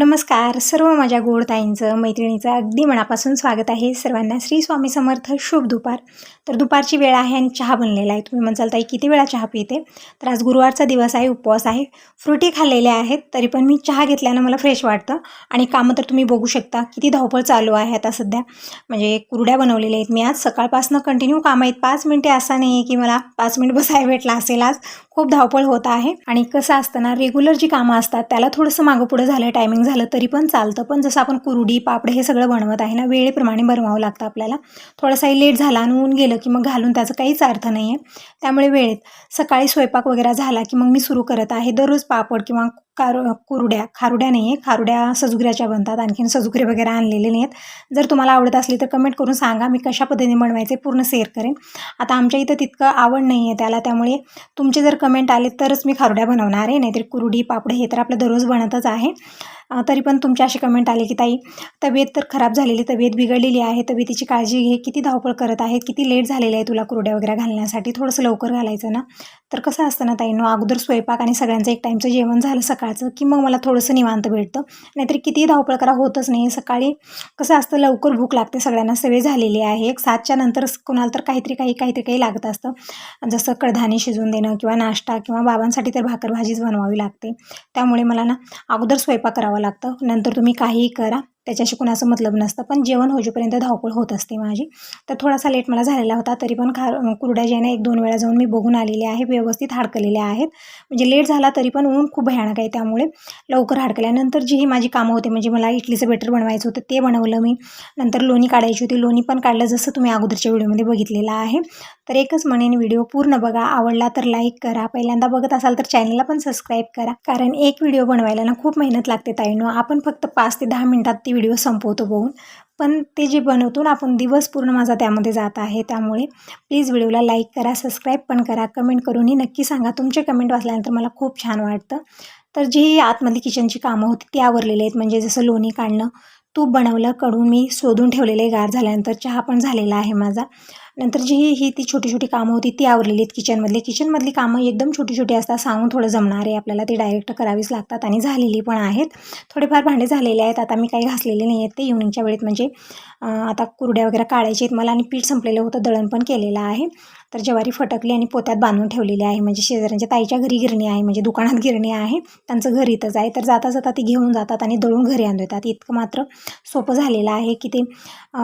नमस्कार. सर्व माझ्या गोड ताईंचं, मैत्रिणीचं अगदी मनापासून स्वागत आहे. सर्वांना श्री स्वामी समर्थ. शुभ दुपार. तर दुपारची वेळ आहे आणि चहा बनलेला आहे. तुम्ही म्हणसाल ताई किती वेळा चहा पिते? तर आज गुरुवारचा दिवस आहे, उपवास आहे. फ्रुटी खाल्लेल्या आहेत, तरी पण मी चहा घेतल्यानं मला फ्रेश वाटतं. आणि कामं तर तुम्ही बघू शकता किती धावपळ चालू आहे आता सध्या. म्हणजे कुरड्या बनवलेल्या आहेत मी आज सकाळपासून. कंटिन्यू कामं आहेत. 5 मिनिटे असं नाही आहे की मला 5 मिनिट बसायला भेटला असेल आज. खूप धावपळ होत आहे. आणि कसं असतं ना, रेग्युलर जी कामं असतात त्याला थोडंसं मागं पुढं झालं, टायमिंग झालं तरी पण चालतं. पण जसं आपण कुरडी पापड हे सगळं बनवत आहे ना, वेळेप्रमाणे बनवावं लागतं आपल्याला. थोडासाही लेट झाला आणि ऊन गेलं की मग घालून त्याचा काहीच अर्थ नाही आहे. त्यामुळे वेळेत सकाळी स्वयंपाक वगैरे झाला की मग मी सुरू करत आहे दररोज पापड किंवा कुरड्या. खारुड्या नाही आहे, खारुड्या सजुगऱ्याच्या बनतात. आणखीन सजुगरे वगैरे आणलेले नाही आहेत. जर तुम्हाला आवडत असली तर कमेंट करून सांगा, मी कशा पद्धतीने बनवायचे पूर्ण शेअर करेन. आता आमच्या इथं तितकं आवड नाही आहे त्याला, त्यामुळे तुमचे जर कमेंट आले तरच मी खारुड्या बनवणार आहे. नाहीतर कुरडी पापड हे तर आपलं दररोज बनतच आहे. तरी पण तुमचे असे कमेंट आले की ताई तब्येत तर खराब झालेली, तब्येत बिघडलेली आहे, तब्येतीची काळजी घे, किती धावपळ करत आहे, किती लेट झालेलं आहे तुला कुरड्या वगैरे घालण्यासाठी, थोडंसं लवकर घालायचं ना. तर कसं असतं ना ताईंनो, अगोदर स्वयंपाक आणि सगळ्यांचं एक टाईमचं जेवण झालं सकाळचं की मग मला थोडंसं निवांत भेटतं. नाहीतर कितीही धावपळ करा होतच नाही. सकाळी कसं असतं, लवकर भूक लागते, सगळ्यांना सवय झालेली आहे. एक 7च्या नंतर कोणाला तर काहीतरी लागत असतं. जसं कडधान्य शिजवून देणं किंवा नाश्ता किंवा बाबांसाठी तर भाकर भाजीच बनवावी लागते. त्यामुळे मला ना अगोदर स्वयंपाक करावा लागतं. नंतर तुम्ही काहीही करा, त्याच्याशी कोणाचं मतलब नसतं. पण जेवण होईपर्यंत धावपळ होत असते माझी. तर थोडासा लेट मला झालेला होता, तरी पण कुरड्या ज्या आहे 1-2 वेळा जाऊन मी बघून आलेले आहे, व्यवस्थित हाडकलेल्या आहेत. म्हणजे लेट झाला तरी पण ऊन खूप भयानक आहे, त्यामुळे लवकर हाडकल्यानंतर जी ही माझी कामं होते, म्हणजे मला इडलीचं बेटर बनवायचं होतं ते बनवलं मी. नंतर लोणी काढायची होती, लोणी पण काढलं जसं तुम्ही अगोदरच्या व्हिडिओमध्ये बघितलेलं आहे. तर एकच म्हणेन, व्हिडिओ पूर्ण बघा. आवडला तर लाईक करा. पहिल्यांदा बघत असाल तर चॅनलला पण सबस्क्राईब करा. कारण एक व्हिडिओ बनवायला ना खूप मेहनत लागते ताईंनो. आपण फक्त 5 ते 10 मिनिटात ती व्हिडिओ संपवतो बघून, पण ते जे बनवतो ना आपण, दिवस पूर्ण माझा त्यामध्ये जात आहे. त्यामुळे प्लीज व्हिडिओला लाईक करा, सबस्क्राईब पण करा. कमेंट करूनही नक्की सांगा. तुमचे कमेंट वाचल्यानंतर मला खूप छान वाटतं. तर जी आतमधली किचनची कामं होती ती आवरलेली आहेत. म्हणजे जसं लोणी काढणं, तूप बनवलं, कडून मी शोधून ठेवलेले गार झाल्यानंतर. चहा पण झालेला आहे माझा. नंतर जी ती छोटी छोटी कामं होती ती आवरलेली आहेत. किचनमधली कामं एकदम छोटी छोटी असतात, सांगून थोडं जमणार आहे आपल्याला, ते डायरेक्ट करावीच लागतात आणि झालेली पण आहेत. थोडेफार भांडे झालेले आहेत, आता मी काही घासलेले नाही आहेत ते इव्हनिंगच्या वेळेत. म्हणजे आता कुरड्या वगैरे काढायचे आहेत मला, आणि पीठ संपलेलं होतं, दळण पण केलेलं आहे. तर ज्वारी फटकली आणि पोत्यात बांधून ठेवलेली आहे. म्हणजे शेजाऱ्यांच्या ताईच्या घरी गिरणी आहे, म्हणजे दुकानात गिरणी आहे, त्यांचं घर इथंच आहे. तर जाता जाता ती घेऊन जातात आणि दळून घरी आणून देतात. इतकं मात्र सोपं झालेलं आहे की ते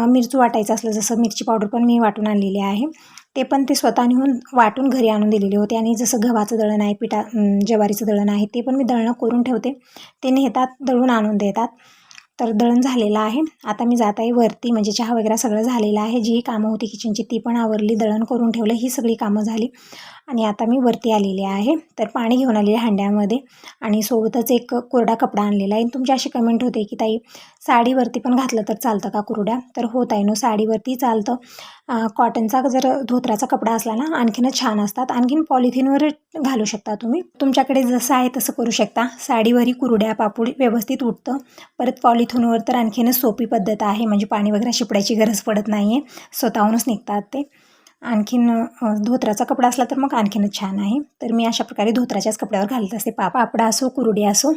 मिरची वाटायचं असलं, जसं मिरची पावडर पण मी वाटून आणलेली आहे, ते पण ते स्वतः नेऊन वाटून घरी आणून दिलेले होते. आणि जसं गव्हाचं दळण आहे, ज्वारीचं दळण आहे, ते पण मी दळणं करून ठेवते, ते नेतात, दळून आणून देतात. तर दळण झालेलं आहे. आता मी जात आहे वरती. म्हणजे चहा वगैरे सगळं झालेलं आहे. जी कामं होती किचनची ती पण आवरली, दळण करून ठेवलं, ही सगळी कामं झाली. आणि आता मी वरती आलेली आहे. तर पाणी घेऊन आलेले हांड्यामध्ये, आणि सोबतच एक कोरडा कपडा आणलेला आहे. तुमची अशी कमेंट होते की ताई साडीवरती पण घातलं तर चालतं का कुरड्या? तर होत आहे नो, साडीवरती चालतं. कॉटनचा जर धोतराचा कपडा असला ना आणखीनच छान असतात. आणखीन पॉलिथिनवर घालू शकता तुम्ही, तुमच्याकडे जसं आहे तसं करू शकता. साडीवरही कुरड्या पापूड व्यवस्थित उठतं. परत पॉलिथिनवर तर आणखीनच सोपी पद्धत आहे, म्हणजे पाणी वगैरे शिपडायची गरज पडत नाही आहे, स्वतःहूनच निघतात ते. आणखीन धोतराचा कपडा असला तर मग आणखीनच छान आहे. तर मी अशा प्रकारे धोतराच्याच कपड्यावर घालत असते, पापडा असो कुरडी असो.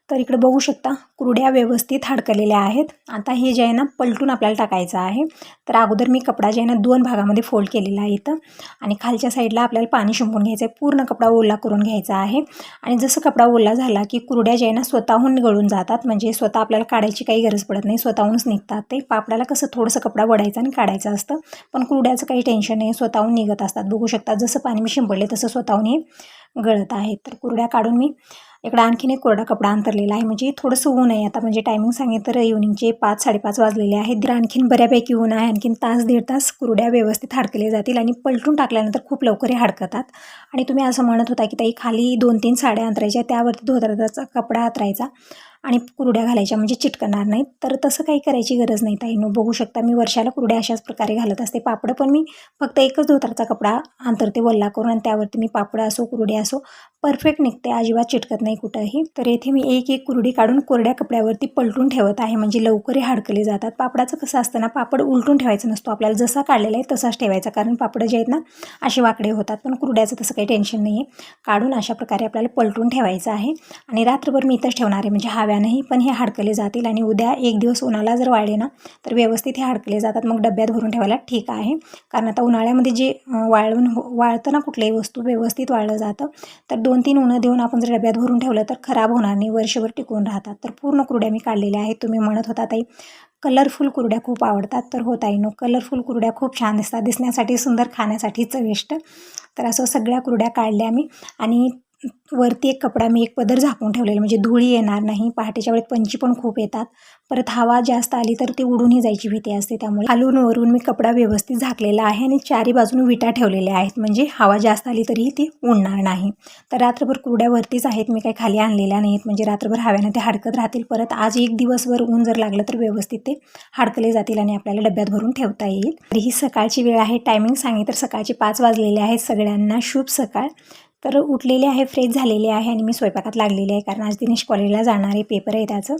तर इकडे बघू शकता कुरड्या व्यवस्थित हाडकलेल्या आहेत. आता हे जे आहे ना पलटून आपल्याला टाकायचं आहे. तर अगोदर मी कपडा जे आहे ना 2 भागामध्ये फोल्ड केलेला आहे इथं, आणि खालच्या साईडला आपल्याला पाणी शिंपून घ्यायचं आहे. पूर्ण कपडा ओला करून घ्यायचा आहे. आणि जसं कपडा ओला झाला की कुरड्या जे आहे ना स्वतःहून गळून जातात. म्हणजे स्वतः आपल्याला काढायची काही गरज पडत नाही, स्वतःहूनच निघतात ते. पापडाला कसं थोडंसं कपडा वडायचा आणि काढायचं असतं, पण कुरड्याचं काही टेन्शन नाही, स्वतःहून निघत असतात. बघू शकता जसं पाणी मी शिंपडले तसं स्वतःहून हे गळत आहे. तर कुरड्या काढून मी इकडं आणखीन एक कोरडा कपडा अंतरलेला आहे. म्हणजे थोडंसं ऊन आहे आता, म्हणजे टायमिंग सांगितलं तर इव्हनिंगचे 5-5:30 वाजलेले आहेत. तर आणखीन बऱ्यापैकी ऊन आहे. आणखीन 1-1.5 तास कुरड्या व्यवस्थित हाडकले जातील, आणि पलटून टाकल्यानंतर खूप लवकर हे हाडकतात. आणि तुम्ही असं म्हणत होता की ताई खाली 2-3 साड्या अंतरायच्या, त्यावरती धोतराचा कपडा अंतरायचा आणि कुरड्या घालायच्या, म्हणजे चिटकणार नाहीत. तर तसं काही करायची गरज नाही ताईंनो. बघू शकता मी वर्षाला कुरड्या अशाच प्रकारे घालत असते. पापड पण मी फक्त एकच धोतराचा कपडा अंतरते वल्ला करून, आणि त्यावरती मी पापड असो कुरड्या असो परफेक्ट निघते, अजिबात चिटकत नाही कुठंही. तर येथे मी एक कुरडी काढून कोरड्या कपड्यावरती पलटून ठेवत आहे, म्हणजे लवकरही हाडकले जातात. पापडाचं कसं असतं ना, पापड उलटून ठेवायचं नसतो आपल्याला, जसा काढलेला आहे तसाच ठेवायचा, कारण पापड जे आहेत ना असे वाकडे होतात. पण कुरड्याचं तसं काही टेन्शन नाही आहे. काढून अशा प्रकारे आपल्याला पलटून ठेवायचं आहे. आणि रात्रभर मी इथंच ठेवणार आहे, म्हणजे हाव्यानंही पण हे हाडकले जातील आणि उद्या एक दिवस उन्हाला जर वाळले ना तर व्यवस्थित हे हाडकले जातात. मग डब्यात भरून ठेवायला ठीक आहे. कारण आता उन्हाळ्यामध्ये जे वाळतं ना कुठल्याही वस्तू व्यवस्थित वाळलं जातं. तर 2-3 उन्हं देऊन आपण जर डब्यात भरून ठेवलं तर खराब होणार नाही, वर्षभर टिकून राहतात. तर पूर्ण कुरड्या मी काढलेल्या आहेत. तुम्ही म्हणत होता ताई कलरफुल कुरड्या खूप आवडतात, तर हो ताईनो, कलरफुल कुरड्या खूप छान दिसतात, दिसण्यासाठी सुंदर, खाण्यासाठी चविष्ट. तर असं सगळ्या कुरड्या काढल्या मी आणि वरती एक कपडा मी एक पदर झाकून ठेवलेला म्हणजे धुळी येणार नाही. पहाटेच्या वेळेत पंची पण खूप येतात, परत हवा जास्त आली तर ती उडूनही जायची भीती असते. त्यामुळे खालून वरून मी कपडा व्यवस्थित झाकलेला आहे आणि चारी बाजून विटा ठेवलेल्या आहेत म्हणजे हवा जास्त आली तरीही ती उडणार नाही. तर रात्रभर कुरड्या वरतीच आहेत, मी काही खाली आणलेल्या नाहीत म्हणजे रात्रभर हव्यानं ते हाडकत राहतील. परत आज एक दिवसभर ऊन जर लागलं तर व्यवस्थित ते हाडकले जातील आणि आपल्याला डब्यात भरून ठेवता येईल. तर ही सकाळची वेळ आहे. टायमिंग सांगितलं तर सकाळचे 5 वाजलेले आहेत. सगळ्यांना शुभ सकाळ. तर उठलेले आहे, फ्रेश झालेले आहे आणि मी स्वयंपाकात लागलेली आहे कारण आज दिनेश कॉलेजला जाणार आहे, पेपर आहे त्याचं.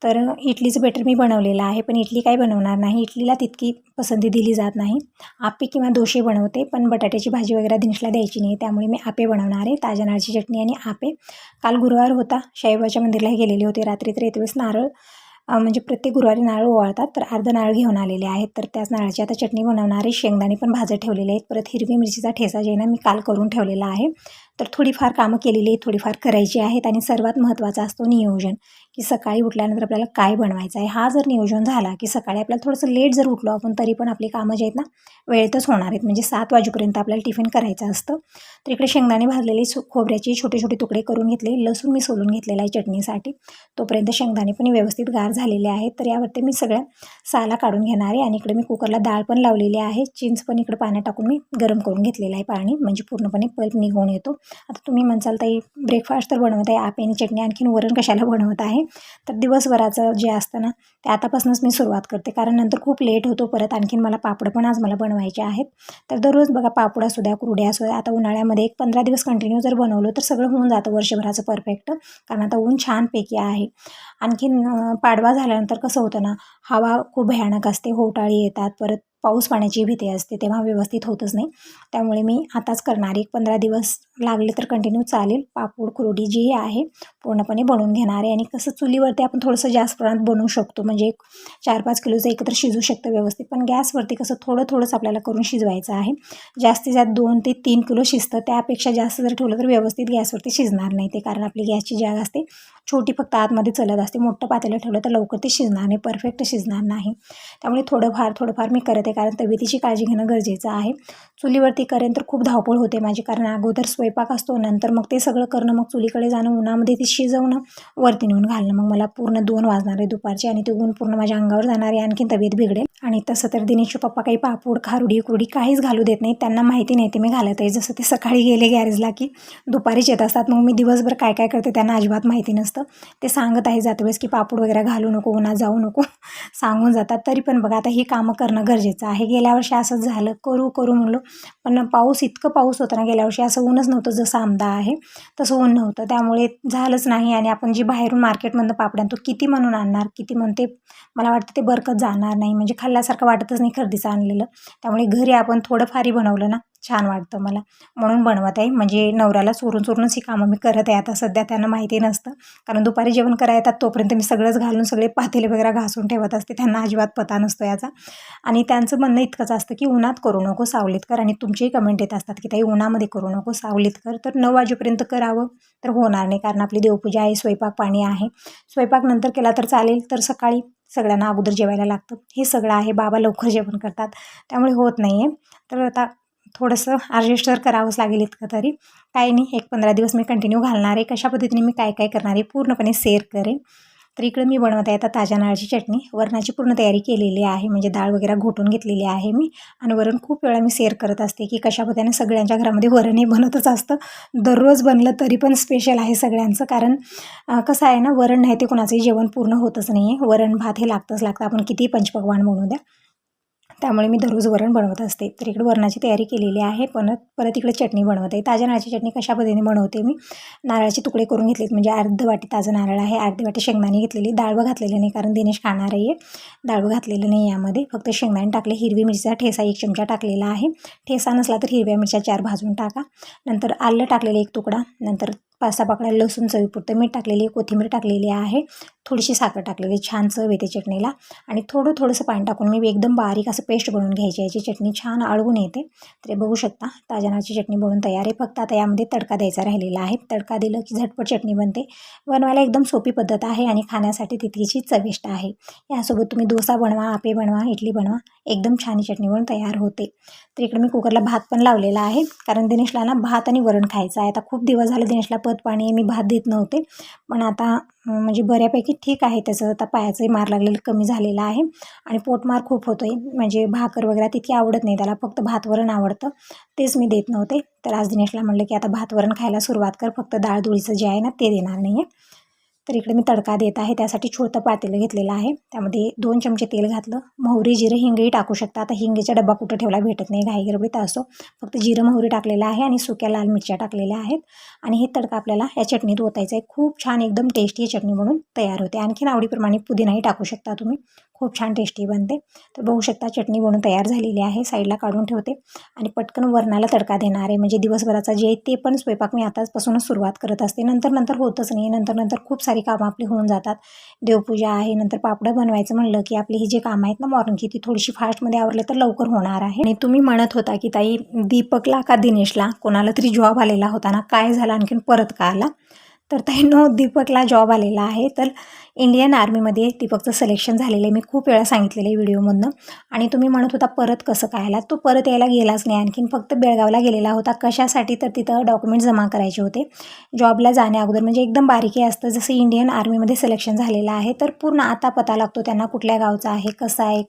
तर इडलीचं बेटर मी बनवलेलं आहे, पण इडली काही बनवणार नाही, इडलीला तितकी पसंती दिली जात नाही. आप्पे किंवा डोसे बनवते, पण बटाट्याची भाजी वगैरे दिनेशला द्यायची नाही, त्यामुळे मी आप्पे बनवणार आहे. ताज्या नारळाची चटणी आणि आप्पे. काल गुरुवार होता, साईबाबाच्या मंदिरला गेलेले होते रात्री, तर येतेवेळेस नारळ म्हणजे प्रत्येक गुरुवारी नारळ ओवाळतात, तर अर्ध नारळ घेऊन आलेले आहेत. तर त्याच नारळाची आता चटणी बनवणार आहे. शेंगदाणे पण भाजत ठेवलेले आहेत. परत हिरवी मिरचीचा ठेचा जे आहे ना मी काल करून ठेवलेला आहे. तर थोडीफार कामं केलेली आहेत, थोडीफार करायची आहेत आणि सर्वात महत्त्वाचा असतो नियोजन, की सकाळी उठल्यानंतर आपल्याला काय बनवायचं आहे. हा जर नियोजन झाला की सकाळी आपल्याला थोडंसं लेट जर उठलो आपण तरी पण आपली कामं जे आहेत ना वेळेतच होणार आहेत. म्हणजे 7 वाजेपर्यंत आपल्याला टिफिन करायचं असतं. तर इकडे शेंगदाणे भाजलेले खोबऱ्याचे छोटे छोटे तुकडे करून घेतले, लसूण मी सोलून घेतलेला आहे चटणीसाठी. तोपर्यंत शेंगदाणे पण व्यवस्थित गार झालेले आहेत. तर यावरती मी सगळ्या साला काढून घेणार आहे आणि इकडे मी कुकरला डाळ पण लावलेली आहे. चिंच पण इकडे पाण्यात टाकून मी गरम करून घेतलेलं आहे पाणी, म्हणजे पूर्णपणे पल्प निघून येतो. आता तुम्ही म्हणसाल ताई ब्रेकफास्ट तर बनवत आहे, आप्पे आणि चटणी, आणखीन वरण कशाला बनवत आहे. तर दिवसभराचं जे असतं ना ते आतापासूनच मी सुरुवात करते, कारण नंतर खूप लेट होतो. परत आणखीन मला पापड पण आज मला बनवायचे आहेत. तर दररोज बघा पापड असू द्या, कुरड्या असू द्या, आता उन्हाळ्यामध्ये एक 15 दिवस कंटिन्यू जर बनवलं तर सगळं होऊन जातं वर्षभराचं परफेक्ट, कारण आता ऊन छानपैकी आहे. आणखीन पाडवा झाल्यानंतर कसं होतं ना, हवा खूप भयानक असते, होटाळी येतात, परत पाऊस पाण्याची भीती असते, तेव्हा व्यवस्थित होतच नाही. त्यामुळे मी आताच करणार, एक 15 दिवस लागले तर कंटिन्यू चालेल. पापड कुरडी जी आहे पूर्णपणे बनवून घेणार आहे. आणि कसं चुलीवरती आपण थोडंसं जास्त प्रमाणात बनवू शकतो, म्हणजे 4-5 किलोचं एकत्र शिजू शकतं व्यवस्थित, पण गॅसवरती कसं थोडंच आपल्याला करून शिजवायचं आहे. जास्तीत जास्त 2 ते 3 किलो शिजतं, त्यापेक्षा जास्त जर ठेवलं तर व्यवस्थित गॅसवरती शिजणार नाही ते, कारण आपली गॅसची जागा असते छोटी, फक्त आतमध्ये चलत असते. मोठं पातेलं ठेवलं तर लवकर ते शिजणार नाही, परफेक्ट शिजणार नाही. त्यामुळे थोडंफार मी करते, कारण तब्येतीची काळजी घेणं गरजेचं आहे. चुलीवरती करेन तर खूप धावपळ होते माझी, कारण अगोदर स्वयंपाक असतो, नंतर मग ते सगळं करणं, मग चुलीकडे जाणं, उन्हामध्ये ते शिजवणं, वरती नेऊन घालणं, मग मला पूर्ण 2 वाजणार आहे दुपारचे आणि ते ऊन पूर्ण माझ्या अंगावर जाणार आहे, आणखीन तब्येत बिघडेल. आणि तसं तर दिनेशचे पप्पा काही पापड खारुडी कुरडी काहीच घालू देत नाही, त्यांना माहिती नाही ते मी घालत आहे. जसं ते सकाळी गेले गॅरेजला की दुपारीच येत असतात, मग मी दिवसभर काय काय करते त्यांना अजिबात माहिती नसतं. ते सांगत आहे जातेवेळेस की पापड वगैरे घालू नको, उन्हात जाऊ नको सांगून जातात. तरी पण बघा आता ही कामं करणं गरजेचं आहे. गेल्या वर्षी असंच झालं, करू म्हणलो, पण इतकं पाऊस होता ना गेल्या वर्षी, असं ऊनच नव्हतं जसं आमदा आहे तसं ऊन नव्हतं, त्यामुळे झालंच नाही. आणि आपण जी बाहेरून मार्केटमधनं पापड आणतो किती म्हणून आणणार, किती म्हणते, मला वाटतं ते बरकत जाणार नाही, म्हणजे खाल्ल्यासारखं वाटतच नाही खरेदीचं आणलेलं. त्यामुळे घरी आपण थोडंफारही बनवलं ना छान वाटतं मला, म्हणून बनवत आहे. म्हणजे नवऱ्याला चोरूनच ही कामं मी करत आहे आता सध्या, त्यांना माहिती नसतं, कारण दुपारी जेवण करायला येतात तोपर्यंत मी सगळंच घालून सगळे पातेले वगैरे घासून ठेवत असते, त्यांना अजिबात पता नसतो याचा. आणि त्यांचं म्हणणं इतकंच असतं की उन्हात करू नको, सावलीत कर. आणि तुमचेही कमेंट येत असतात की ताई उन्हामध्ये करू नको, सावलीत कर. तर 9 वाजेपर्यंत करावं तर होणार नाही, कारण आपली देवपूजा आहे, स्वयंपाक पाणी आहे. स्वयंपाक नंतर केला तर चालेल, तर सकाळी सगळ्यांना अगोदर जेवायला लागतं, हे सगळं आहे. बाबा लवकर जेवण करतात, त्यामुळे होत नाही आहे. तर आता थोडंसं ॲडजस्ट तर करावंच लागेल, इतकं तरी काही नाही. एक 15 दिवस मी कंटिन्यू घालणार आहे. कशा पद्धतीने मी काय काय करणार आहे पूर्णपणे शेअर करेन. तर इकडे मी बनवत आहे आता ताज्या नारळाची चटणी. वरणाची पूर्ण तयारी केलेली आहे, म्हणजे डाळ वगैरे घोटून घेतलेली आहे मी. आणि वरण खूप वेळा मी शेअर करत असते की कशा पद्धतीने सगळ्यांच्या घरामध्ये वरण हे बनतच असतं. दररोज बनलं तरी पण स्पेशल आहे सगळ्यांचं, कारण कसं आहे ना, वरण नाही ते कुणाचंही जेवण पूर्ण होतच नाही आहे. वरण भात हे लागतं, आपण किती पंचपक्वान्न बनवू द्या, त्यामुळे मी दररोज वरण बनवत असते. तर इकडे वरणाची तयारी केलेली आहे, परत इकडे चटणी बनवत आहे. ताज्या नारळाची चटणी कशा पद्धतीने बनवते मी, नारळाचे तुकडे करून घेतलेत, म्हणजे अर्धी वाटी ताजं नारळ आहे, अर्धी वाटी शेंगदाणे घेतलेली, डाळवं घातलेलं नाही कारण दिनेश खाणार आहे, डाळवं घातलेलं नाही यामध्ये, फक्त शेंगदाणे टाकले. हिरवी मिरचीचा ठेसा 1 चमचा टाकलेला आहे, ठेसा नसला तर हिरव्या मिरच्या 4 भाजून टाका. नंतर आलं टाकलेलं 1 तुकडा, नंतर 5-6 पाकळ्या लसूण चवीपुरतं मीठ टाकलेली, कोथिंबीर टाकलेली आहे, थोडीशी साखर टाकलेली, छान चव येते चटणीला. आणि थोडंसं पाणी टाकून मी एकदम बारीक असं पेस्ट बनवून घ्यायची. याची चटणी छान आळवून येते. तर हे बघू शकता ताज्या नारळाची चटणी बनवून तयार आहे. फक्त आता यामध्ये तडका द्यायचा राहिलेला आहे. तडका दिलं की झटपट चटणी बनते. बनवायला एकदम सोपी पद्धत आहे आणि खाण्यासाठी तितकीशी चविष्ट आहे. यासोबत तुम्ही डोसा बनवा, आप्पे बनवा, इडली बनवा, एकदम छान चटणी बनवून तयार होते. तर इकडे मी कुकरला भात पण लावलेला आहे, कारण दिनेशला ना भात आणि वरण खायचं आहे. आता खूप दिवस झाले दिनेशला पत पाणी मी भात देत नव्हते, पण आता म्हणजे बऱ्यापैकी ठीक आहे. त्याचं आता पायाचंही मार लागलेलं कमी झालेलं आहे आणि पोटमार खूप होतो आहे. म्हणजे भाकर वगैरे तितकी आवडत नाही त्याला, फक्त भात वरण आवडतं, तेच मी देत नव्हते. तर आज दिनेशला म्हणलं की आता भात वरण खायला सुरुवात कर, फक्त डाळ धुळीचं जे आहे ना ते देणार नाही आहे. तर इकडे मी तडका देत आहे. त्यासाठी छोटं पातेलं घेतलेलं आहे. त्यामध्ये 2 चमचे तेल घातलं. मोहरी, जिरं, हिंगही टाकू शकता. आता हिंगेचा डब्बा कुठं ठेवला भेटत नाही, घाईगडबडीत असतो. फक्त जिरं मोहरी टाकलेलं आहे आणि सुक्या लाल मिरच्या टाकलेल्या आहेत. आणि हे तडका आपल्याला या चटणीत ओतायचं आहे. खूप छान एकदम टेस्टी चटणी म्हणून तयार होते. आणखीन आवडीप्रमाणे पुदिनाही टाकू शकता तुम्ही, खूप छान टेस्टी बनते. तर बघू शकता चटणी बनवून तयार झालेली आहे. साईडला काढून ठेवते आणि पटकन वरणाला तडका देणार आहे. म्हणजे दिवसभराचा जे ते पण स्वयंपाक मी आताचपासूनच सुरुवात करत असते. नंतर होतच नाही. नंतर खूप सारी कामं आपली होऊन जातात. देवपूजा आहे, नंतर पापडं बनवायचं म्हणलं की आपली ही जी कामं आहेत ना मॉर्निंगची, ती थोडीशी फास्टमध्ये आवरले तर लवकर होणार आहे. आणि तुम्ही म्हणत होता की ताई दीपकला का दिनेशला कोणाला तरी जॉब आलेला होता ना, काय झालं आणखीन परत का आला? तर ताईंनो, दीपकला जॉब आलेला आहे. तर इंडियन आर्मीमध्ये दीपकचं सिलेक्शन झालेलं आहे. मी खूप वेळा सांगितलेलं आहे व्हिडिओमधनं. आणि तुम्ही म्हणत होता परत कसं काय आला? तो परत यायला गेलाच नाही. आणखीन फक्त बेळगावला गेलेला होता. कशासाठी? तर तिथं डॉक्युमेंट जमा करायचे होते. जॉबला जाण्या अगोदर म्हणजे एकदम बारीकी असतं. जसं इंडियन आर्मीमध्ये सिलेक्शन झालेलं आहे, तर पूर्ण आता पता लागतो त्यांना कुठल्या गावचा आहे, कसं आहे,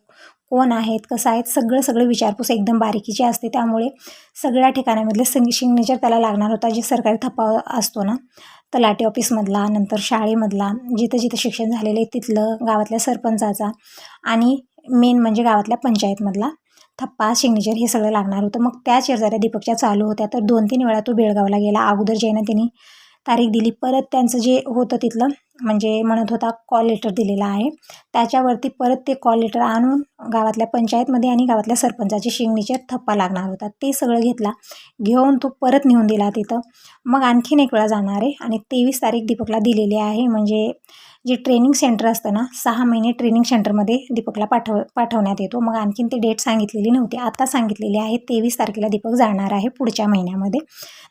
कोण आहेत, कसं आहेत, सगळं विचारपूस एकदम बारीकीची असते. त्यामुळे सगळ्या ठिकाणामधले सिग्नेचर त्याला लागणार होता. जे सरकारी थप्पा असतो ना, तलाठी ऑफिसमधला, नंतर शाळेमधला, जिथं शिक्षण झालेलं आहे तिथलं, गावातल्या सरपंचाचा आणि मेन म्हणजे गावातल्या पंचायतमधला थप्पा, सिग्नेचर हे सगळं लागणार होतं. मग त्या शेजाऱ्या दीपकच्या चालू होत्या. तर 2-3 वेळा तो बेळगावला गेला. अगोदर जे ना त्यांनी तारीख दिली, परत त्यांचं जे होतं तिथलं म्हणजे म्हणत होता कॉल लेटर दिलेला आहे, त्याच्यावरती परत ते कॉल लेटर आणून गावातल्या पंचायतमध्ये आणि गावातल्या सरपंचाचे सिग्नेचर थप्पा लागणार होता. ते सगळं घेऊन तो परत नेऊन दिला तिथं. मग आणखीन एक वेळा जाणार आहे आणि 23 तारीख दीपकला दिलेली आहे. म्हणजे जे ट्रेनिंग सेंटर असतं ना, 6 महिने ट्रेनिंग सेंटरमध्ये दीपकला पाठवण्यात येतो. मग आणखीन ती डेट सांगितलेली नव्हती, आता सांगितलेली आहे. 23 तारखेला दीपक जाणार आहे पुढच्या महिन्यामध्ये.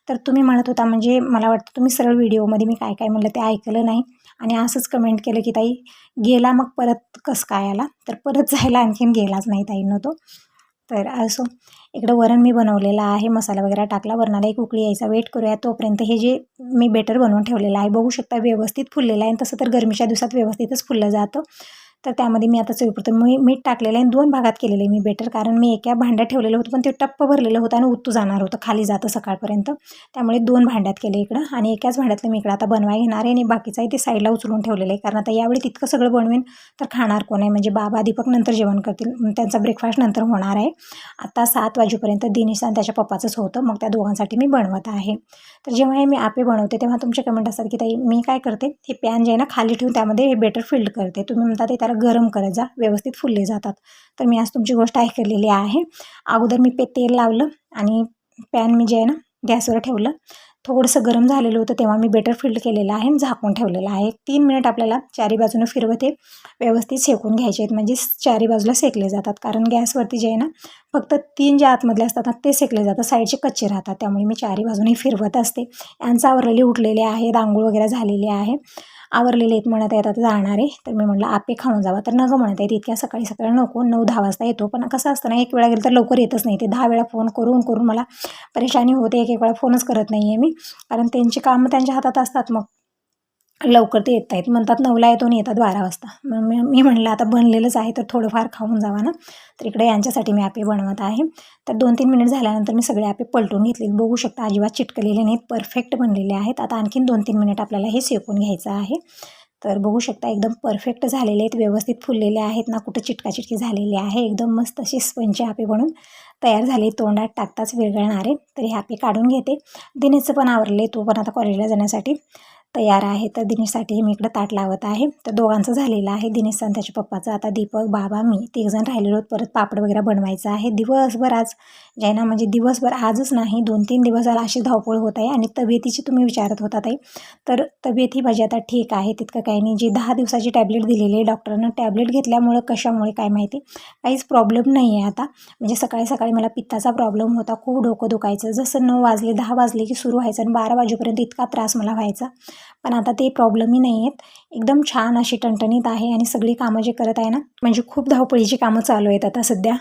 तर तुम्ही म्हणत होता, म्हणजे मला वाटतं तुम्ही सरळ व्हिडिओमध्ये मी काय म्हणलं ते ऐकलं नाही आणि असंच कमेंट केलं की ताई गेला मग परत कसं काय आला? तर परत जायला आणखीन गेलाच नाही ताईंनो तो. तर असो, इकडं वरण मी बनवलेलं आहे, मसाला वगैरे टाकला. वरणाला एक उकळी यायचा वेट करूया. तोपर्यंत हे जे मी बेटर बनवून ठेवलेलं आहे, बघू शकता व्यवस्थित फुललेलं आहे. तसं तर गरमीच्या दिवसात व्यवस्थितच फुललं जातं. तर त्यामध्ये मी आता चवीपुरतं मीठ टाकलेलं आहे. 2 भागात केलेलं आहे मी बेटर, कारण मी एका भांड्यात ठेवलेलं होतं, पण ते टप्प भरलेलं होतं आणि उत्तू जाणार होतं, खाली जातं सकाळपर्यंत. त्यामुळे 2 भांड्यात केले इकडं आणि एकाच भांड्यातलं मी इकडं आता बनवायला घेणार आहे आणि बाकीचाही ते साईडला उचलून ठेवलेलं आहे. कारण आता यावेळी तितकं सगळं बनवेन तर खाणार कोण आहे? म्हणजे बाबा दीपक नंतर जेवण करतील, त्यांचा ब्रेकफास्ट नंतर होणार आहे. आता 7 वाजेपर्यंत दिनेश आणि त्याच्या पप्पाचंच होतं, मग त्या दोघांसाठी मी बनवत आहे. तर जेव्हा हे मी आप्पे बनवते तेव्हा तुमचे कमेंट असतात की ताई मी काय करते, हे पॅन जे आहे ना खाली ठेवून त्यामध्ये हे बेटर फिल्ड करते. तुम्ही म्हणता ते त्याला गरम करत जा, व्यवस्थित फुलले जातात. तर मी आज तुमची गोष्ट ऐकलेली आहे. अगोदर मी तेल लावलं आणि पॅन मी जे आहे ना गॅसवर ठेवलं. थोडंसं गरम झालेलं होतं तेव्हा मी बेटर फिल्ड केलेलं आहे आणि झाकून ठेवलेलं आहे. 3 मिनिट आपल्याला चारी बाजूनं फिरवत हे व्यवस्थित शेकून घ्यायचे आहेत, म्हणजे चारी बाजूला शेकले जातात. कारण गॅसवरती जे आहे ना फक्त 3 जे आतमधले असतात ना ते शेकले जातात, साईडचे कच्चे राहतात. त्यामुळे मी चारी बाजूने फिरवत असते. यांचं आवरलेले उठलेले आहेत, आंघोळ वगैरे झालेली आहे, आवरलेले आहेत. म्हणत आहेत आता जाणार आहे. तर मी म्हटलं आप्पे खाऊन जावा. तर नको म्हणत आहेत इतक्या सकाळी नको, 9-10 वाजता येतो. पण कसं असतं ना, एक वेळा गेलं तर लवकर येतच नाही. ते 10 वेळा फोन करून मला परेशानी होते. एक वेळा फोनच करत नाही आहे मी, कारण त्यांची कामं त्यांच्या हातात असतात. मग लवकर ते येत नाहीत, म्हणतात 9ला येतो आणि येतात 12 वाजता. मग मी म्हणलं आता बनलेलंच आहे तर थोडंफार खाऊन जावा ना. तर इकडे यांच्यासाठी मी आप्पे बनवत आहे. तर 2-3 मिनिट झाल्यानंतर मी सगळे आप्पे पलटून घेतले. बघू शकता अजिबात चिटकलेले नाहीत, परफेक्ट बनलेले आहेत. आता आणखीन 2-3 मिनिट आपल्याला हे शेकून घ्यायचं आहे. तर बघू शकता एकदम परफेक्ट झालेले आहेत, व्यवस्थित फुललेले आहेत ना, कुठं चिटकाचिटकी झालेली आहे. एकदम मस्त असे स्पंज आप्पे बनून तयार झाले. तोंडात टाकताच विरघळणारे. तर हे आप्पे काढून घेते. दिनेशचं पण आवरले, तो पण आता कॉलेजला जाण्यासाठी तयार आहे. तर दिनेशसाठी मी इकडं ताट लावत आहे. तर दोघांचं झालेलं आहे, दिनेशचं आणि त्याच्या पप्पाचं. आता दीपक, बाबा, मी तिघजण राहिलेलो आहोत. परत पापड वगैरे बनवायचं आहे. दिवसभर आज जैना म्हणजे दिवसभर आजच नाही 2-3 दिवस झाला अशी धावपळ होत आहे. आणि तब्येतीची तुम्ही विचारत होता ताई, तर तब्येत ही माझी आता ठीक आहे, तितकं काही नाही. जी 10 दिवसाची टॅबलेट दिलेली आहे डॉक्टरांना, टॅबलेट घेतल्यामुळं कशामुळे काय माहिती काहीच प्रॉब्लेम नाही आहे आता. म्हणजे सकाळी सकाळी मला पित्ताचा प्रॉब्लेम होता, खूप डोकं दुखायचं. जसं 9 वाजले 10 वाजले की सुरू व्हायचं आणि 12 वाजेपर्यंत इतका त्रास मला व्हायचा. पण आता ते प्रॉब्लेमही नाही आहेत, एकदम छान अशी टणटणीत आहे. आणि सगळी कामं जे करत आहे ना, म्हणजे खूप धावपळीची कामं चालू आहेत आता सध्या.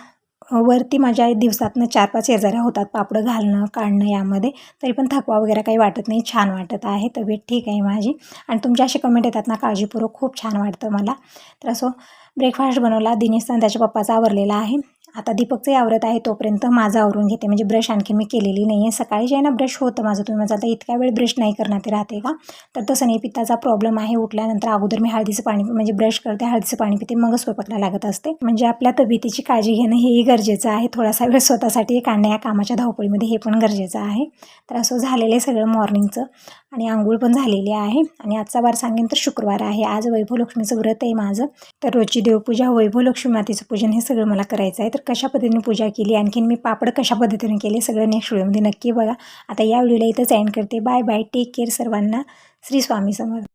वरती माझ्या दिवसातनं 4-5 येजाऱ्या होतात पापडं घालणं काढणं यामध्ये, तरी पण थकवा वगैरे काही वाटत नाही, छान वाटत आहे. तब्येत ठीक आहे माझी. आणि तुमचे असे कमेंट येतात ना काळजीपूर्वक, खूप छान वाटतं मला. तर असं ब्रेकफास्ट बनवला, दिनेशचा आणि त्याच्या पप्पाचा आवरलेला आहे. आता दीपकचंही आवरत आहे, तोपर्यंत माझं आवरून घेते. म्हणजे ब्रश आणखी मी केलेली नाही आहे. सकाळी जे आहे ना ब्रश होतं माझं, तुम्ही माझं आता इतक्या वेळ ब्रश नाही करणार ते राहते का, तर तसं नाही. पित्ताचा प्रॉब्लेम आहे. उठल्यानंतर अगोदर मी हळदीचं पाणी म्हणजे ब्रश करते, हळदीचं पाणी पिते, मगच स्वयंपाकला लागत असते. म्हणजे आपल्या तब्येतीची काळजी घेणं हेही गरजेचं आहे. थोडासा वेळ स्वतःसाठी काढणं या कामाच्या धावपळीमध्ये हे पण गरजेचं आहे. तर असं झालेलं आहे सगळं मॉर्निंगचं. आणि आंघोळ पण झालेली आहे. आणि आजचा वार सांगेन तर शुक्रवार आहे. आज वैभवलक्ष्मीचं व्रत आहे माझं. तर रोजची देवपूजा, वैभवलक्ष्मी मातेचं पूजन हे सगळं मला करायचं आहे. तर कशा पद्धतीने पूजा केली, आणखीन मी पापड कशा पद्धतीने केले, सगळं नेक्स्ट व्हिडिओमध्ये नक्की बघा. आता या व्हिडिओला इथंच एंड करते. बाय बाय, टेक केअर सर्वांना. श्री स्वामी समर्थ.